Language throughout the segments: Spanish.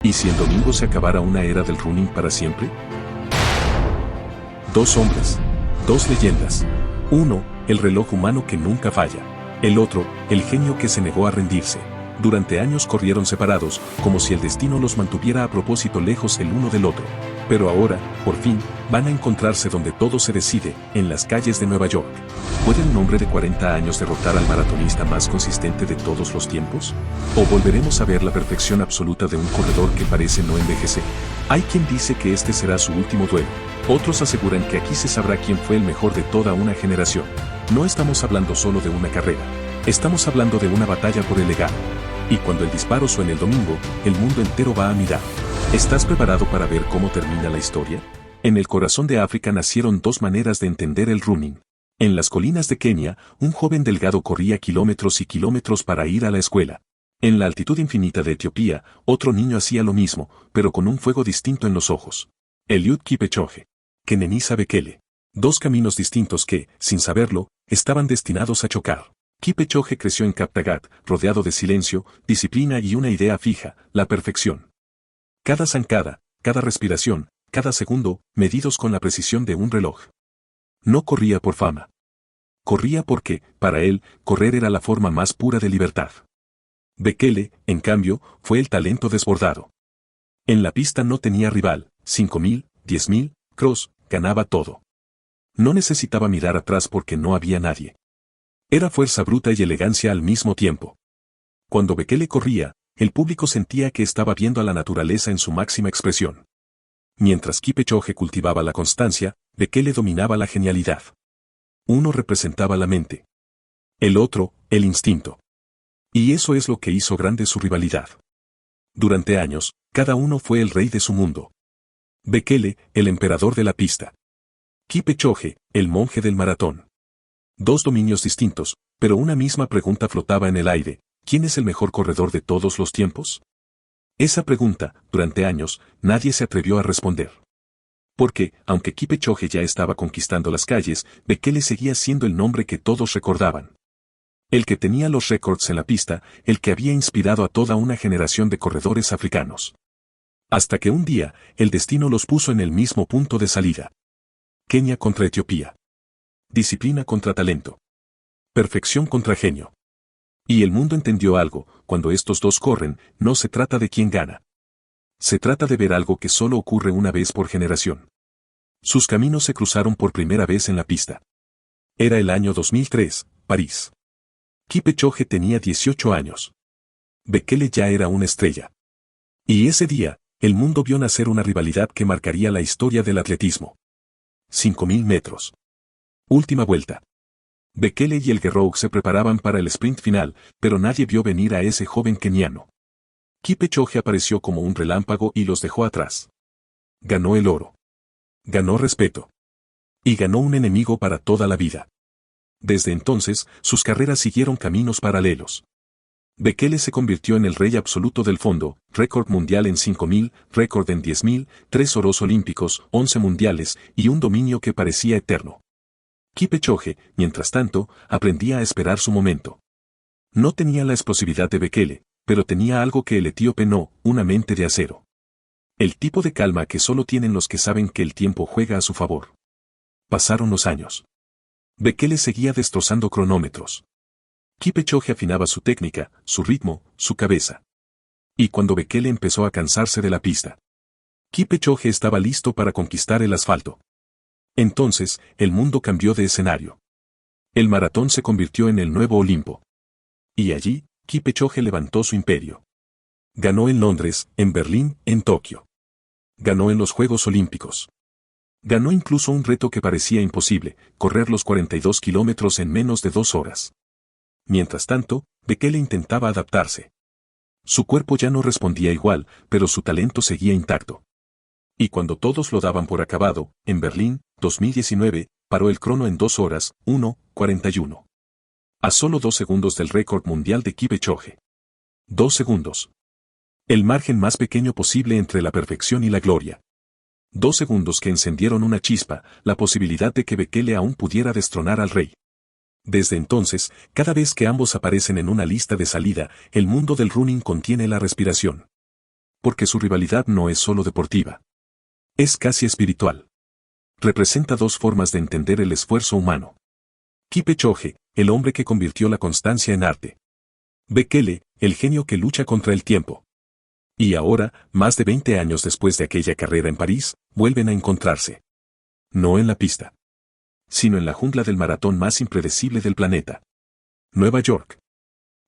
¿Y si el domingo se acabara una era del running para siempre? Dos hombres, dos leyendas. Uno, el reloj humano que nunca falla. El otro, el genio que se negó a rendirse. Durante años corrieron separados, como si el destino los mantuviera a propósito lejos el uno del otro. Pero ahora, por fin, van a encontrarse donde todo se decide, en las calles de Nueva York. ¿Puede un hombre de 40 años derrotar al maratonista más consistente de todos los tiempos? ¿O volveremos a ver la perfección absoluta de un corredor que parece no envejecer? Hay quien dice que este será su último duelo. Otros aseguran que aquí se sabrá quién fue el mejor de toda una generación. No estamos hablando solo de una carrera. Estamos hablando de una batalla por el legado. Y cuando el disparo suene el domingo, el mundo entero va a mirar. ¿Estás preparado para ver cómo termina la historia? En el corazón de África nacieron dos maneras de entender el running. En las colinas de Kenia, un joven delgado corría kilómetros y kilómetros para ir a la escuela. En la altitud infinita de Etiopía, otro niño hacía lo mismo, pero con un fuego distinto en los ojos. Eliud Kipchoge. Kenenisa Bekele. Dos caminos distintos que, sin saberlo, estaban destinados a chocar. Kipchoge creció en Kaptagat, rodeado de silencio, disciplina y una idea fija, la perfección. Cada zancada, cada respiración, cada segundo, medidos con la precisión de un reloj. No corría por fama. Corría porque, para él, correr era la forma más pura de libertad. Bekele, en cambio, fue el talento desbordado. En la pista no tenía rival, 5.000, 10.000, cross, ganaba todo. No necesitaba mirar atrás porque no había nadie. Era fuerza bruta y elegancia al mismo tiempo. Cuando Bekele corría, el público sentía que estaba viendo a la naturaleza en su máxima expresión. Mientras Kipchoge cultivaba la constancia, Bekele dominaba la genialidad. Uno representaba la mente. El otro, el instinto. Y eso es lo que hizo grande su rivalidad. Durante años, cada uno fue el rey de su mundo. Bekele, el emperador de la pista. Kipchoge, el monje del maratón. Dos dominios distintos, pero una misma pregunta flotaba en el aire: ¿quién es el mejor corredor de todos los tiempos? Esa pregunta, durante años, nadie se atrevió a responder. Porque, aunque Kipchoge ya estaba conquistando las calles, Bekele seguía siendo el nombre que todos recordaban. El que tenía los récords en la pista, el que había inspirado a toda una generación de corredores africanos. Hasta que un día, el destino los puso en el mismo punto de salida. Kenia contra Etiopía. Disciplina contra talento. Perfección contra genio. Y el mundo entendió algo: cuando estos dos corren, no se trata de quién gana. Se trata de ver algo que solo ocurre una vez por generación. Sus caminos se cruzaron por primera vez en la pista. Era el año 2003, París. Kipchoge tenía 18 años. Bekele ya era una estrella. Y ese día, el mundo vio nacer una rivalidad que marcaría la historia del atletismo. 5.000 metros. Última vuelta. Bekele y el Guerrero se preparaban para el sprint final, pero nadie vio venir a ese joven keniano. Kipchoge apareció como un relámpago y los dejó atrás. Ganó el oro. Ganó respeto. Y ganó un enemigo para toda la vida. Desde entonces, sus carreras siguieron caminos paralelos. Bekele se convirtió en el rey absoluto del fondo: récord mundial en 5.000, récord en 10.000, 3 oros olímpicos, 11 mundiales, y un dominio que parecía eterno. Kipchoge, mientras tanto, aprendía a esperar su momento. No tenía la explosividad de Bekele, pero tenía algo que el etíope no: una mente de acero. El tipo de calma que solo tienen los que saben que el tiempo juega a su favor. Pasaron los años. Bekele seguía destrozando cronómetros. Kipchoge afinaba su técnica, su ritmo, su cabeza. Y cuando Bekele empezó a cansarse de la pista, Kipchoge estaba listo para conquistar el asfalto. Entonces, el mundo cambió de escenario. El maratón se convirtió en el nuevo Olimpo. Y allí, Kipchoge levantó su imperio. Ganó en Londres, en Berlín, en Tokio. Ganó en los Juegos Olímpicos. Ganó incluso un reto que parecía imposible: correr los 42 kilómetros en menos de 2 horas. Mientras tanto, Bekele intentaba adaptarse. Su cuerpo ya no respondía igual, pero su talento seguía intacto. Y cuando todos lo daban por acabado, en Berlín, 2019, paró el crono en 2 horas, 1:41. A solo 2 segundos del récord mundial de Kipchoge. 2 segundos. El margen más pequeño posible entre la perfección y la gloria. 2 segundos que encendieron una chispa, la posibilidad de que Bekele aún pudiera destronar al rey. Desde entonces, cada vez que ambos aparecen en una lista de salida, el mundo del running contiene la respiración. Porque su rivalidad no es solo deportiva. Es casi espiritual. Representa dos formas de entender el esfuerzo humano. Kipchoge, el hombre que convirtió la constancia en arte. Bekele, el genio que lucha contra el tiempo. Y ahora, más de 20 años después de aquella carrera en París, vuelven a encontrarse. No en la pista, sino en la jungla del maratón más impredecible del planeta. Nueva York.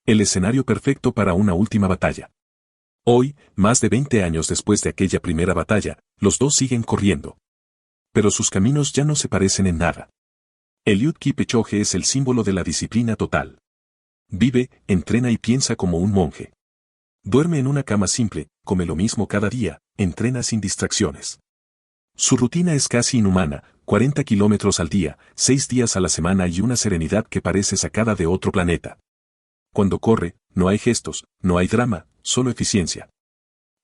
El escenario perfecto para una última batalla. Hoy, más de 20 años después de aquella primera batalla, los dos siguen corriendo. Pero sus caminos ya no se parecen en nada. Eliud Kipchoge es el símbolo de la disciplina total. Vive, entrena y piensa como un monje. Duerme en una cama simple, come lo mismo cada día, entrena sin distracciones. Su rutina es casi inhumana, 40 kilómetros al día, 6 días a la semana y una serenidad que parece sacada de otro planeta. Cuando corre, no hay gestos, no hay drama, solo eficiencia.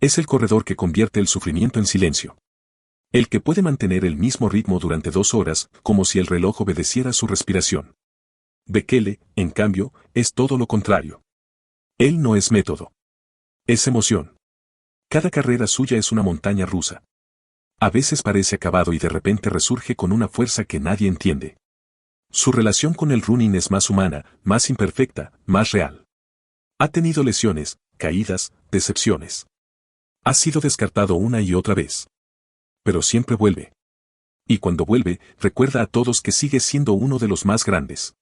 Es el corredor que convierte el sufrimiento en silencio. El que puede mantener el mismo ritmo durante 2 horas, como si el reloj obedeciera su respiración. Bekele, en cambio, es todo lo contrario. Él no es método. Es emoción. Cada carrera suya es una montaña rusa. A veces parece acabado y de repente resurge con una fuerza que nadie entiende. Su relación con el running es más humana, más imperfecta, más real. Ha tenido lesiones, caídas, decepciones. Ha sido descartado una y otra vez. Pero siempre vuelve. Y cuando vuelve, recuerda a todos que sigue siendo uno de los más grandes.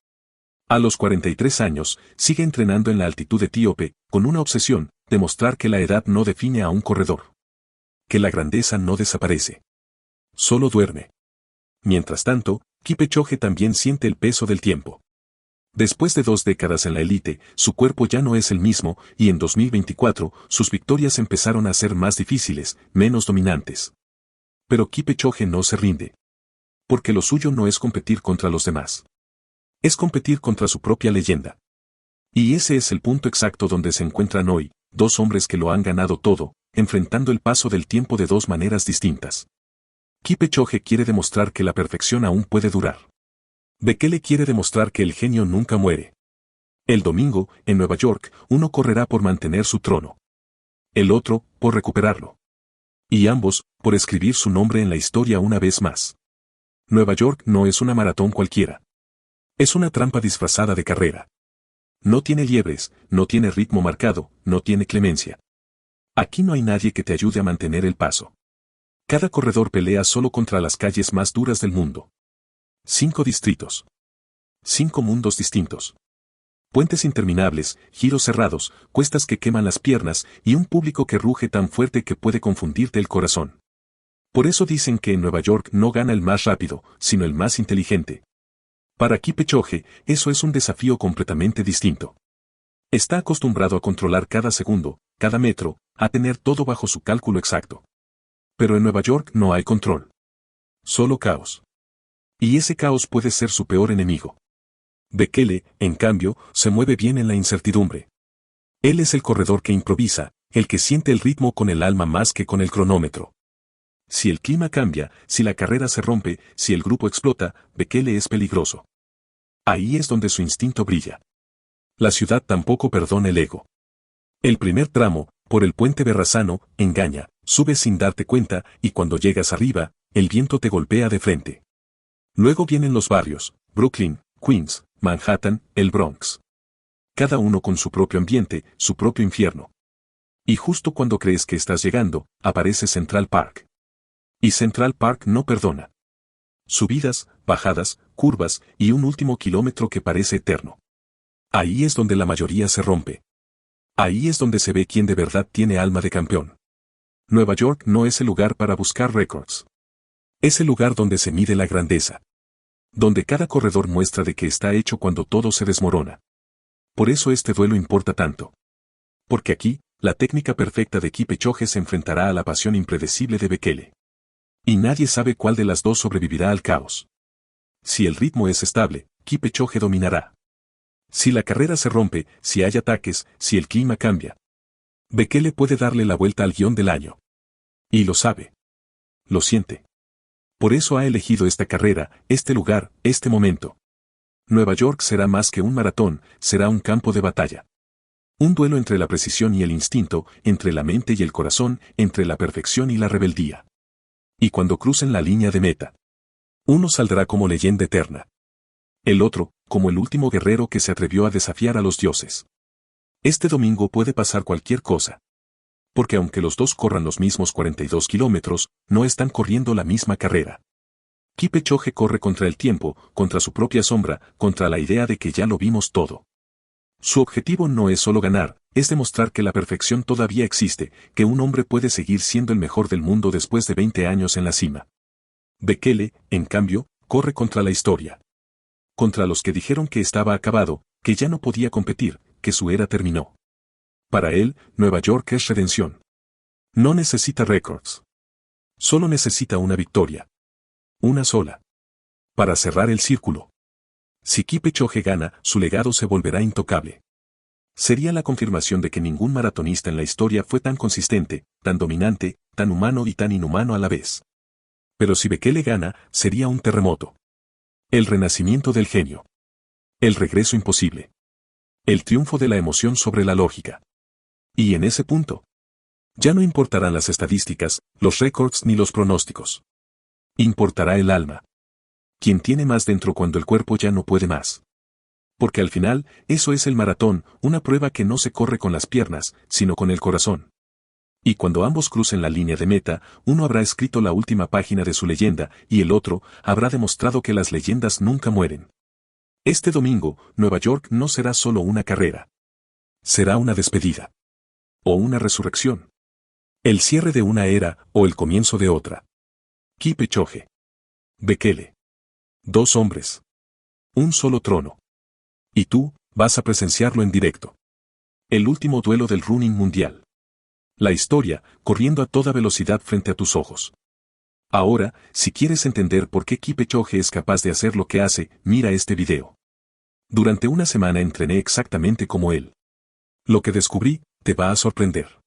A los 43 años, sigue entrenando en la altitud etíope, con una obsesión, demostrar que la edad no define a un corredor. Que la grandeza no desaparece. Solo duerme. Mientras tanto, Kipchoge también siente el peso del tiempo. Después de 2 décadas en la élite, su cuerpo ya no es el mismo, y en 2024, sus victorias empezaron a ser más difíciles, menos dominantes. Pero Kipchoge no se rinde. Porque lo suyo no es competir contra los demás. Es competir contra su propia leyenda. Y ese es el punto exacto donde se encuentran hoy, 2 hombres que lo han ganado todo, enfrentando el paso del tiempo de 2 maneras distintas. Kipchoge quiere demostrar que la perfección aún puede durar. Bekele quiere demostrar que el genio nunca muere. El domingo, en Nueva York, uno correrá por mantener su trono. El otro, por recuperarlo. Y ambos, por escribir su nombre en la historia una vez más. Nueva York no es una maratón cualquiera. Es una trampa disfrazada de carrera. No tiene liebres, no tiene ritmo marcado, no tiene clemencia. Aquí no hay nadie que te ayude a mantener el paso. Cada corredor pelea solo contra las calles más duras del mundo. 5 distritos. 5 mundos distintos. Puentes interminables, giros cerrados, cuestas que queman las piernas y un público que ruge tan fuerte que puede confundirte el corazón. Por eso dicen que en Nueva York no gana el más rápido, sino el más inteligente. Para Kipchoge, eso es un desafío completamente distinto. Está acostumbrado a controlar cada segundo, cada metro, a tener todo bajo su cálculo exacto. Pero en Nueva York no hay control. Solo caos. Y ese caos puede ser su peor enemigo. Bekele, en cambio, se mueve bien en la incertidumbre. Él es el corredor que improvisa, el que siente el ritmo con el alma más que con el cronómetro. Si el clima cambia, si la carrera se rompe, si el grupo explota, Bekele es peligroso. Ahí es donde su instinto brilla. La ciudad tampoco perdona el ego. El primer tramo, por el puente Verrazano, engaña, subes sin darte cuenta, y cuando llegas arriba, el viento te golpea de frente. Luego vienen los barrios, Brooklyn, Queens, Manhattan, el Bronx. Cada uno con su propio ambiente, su propio infierno. Y justo cuando crees que estás llegando, aparece Central Park. Y Central Park no perdona. Subidas, bajadas, curvas y un último kilómetro que parece eterno. Ahí es donde la mayoría se rompe. Ahí es donde se ve quién de verdad tiene alma de campeón. Nueva York no es el lugar para buscar récords. Es el lugar donde se mide la grandeza. Donde cada corredor muestra de qué está hecho cuando todo se desmorona. Por eso este duelo importa tanto. Porque aquí, la técnica perfecta de Kipchoge se enfrentará a la pasión impredecible de Bekele. Y nadie sabe cuál de las dos sobrevivirá al caos. Si el ritmo es estable, Kipchoge dominará. Si la carrera se rompe, si hay ataques, si el clima cambia, Bekele puede darle la vuelta al guión del año. Y lo sabe. Lo siente. Por eso ha elegido esta carrera, este lugar, este momento. Nueva York será más que un maratón, será un campo de batalla. Un duelo entre la precisión y el instinto, entre la mente y el corazón, entre la perfección y la rebeldía. Y cuando crucen la línea de meta, uno saldrá como leyenda eterna. El otro, como el último guerrero que se atrevió a desafiar a los dioses. Este domingo puede pasar cualquier cosa. Porque aunque los dos corran los mismos 42 kilómetros, no están corriendo la misma carrera. Kipchoge corre contra el tiempo, contra su propia sombra, contra la idea de que ya lo vimos todo. Su objetivo no es solo ganar, es demostrar que la perfección todavía existe, que un hombre puede seguir siendo el mejor del mundo después de 20 años en la cima. Bekele, en cambio, corre contra la historia. Contra los que dijeron que estaba acabado, que ya no podía competir, que su era terminó. Para él, Nueva York es redención. No necesita récords. Solo necesita una victoria. Una sola. Para cerrar el círculo. Si Kipchoge gana, su legado se volverá intocable. Sería la confirmación de que ningún maratonista en la historia fue tan consistente, tan dominante, tan humano y tan inhumano a la vez. Pero si Bekele gana, sería un terremoto. El renacimiento del genio. El regreso imposible. El triunfo de la emoción sobre la lógica. Y en ese punto, ya no importarán las estadísticas, los récords ni los pronósticos. Importará el alma. Quien tiene más dentro cuando el cuerpo ya no puede más. Porque al final, eso es el maratón, una prueba que no se corre con las piernas, sino con el corazón. Y cuando ambos crucen la línea de meta, uno habrá escrito la última página de su leyenda, y el otro habrá demostrado que las leyendas nunca mueren. Este domingo, Nueva York no será solo una carrera. Será una despedida. O una resurrección. El cierre de una era, o el comienzo de otra. Kipchoge. Bekele. Dos hombres. Un solo trono. Y tú, vas a presenciarlo en directo. El último duelo del running mundial. La historia, corriendo a toda velocidad frente a tus ojos. Ahora, si quieres entender por qué Kipchoge es capaz de hacer lo que hace, mira este video. Durante una semana entrené exactamente como él. Lo que descubrí, te va a sorprender.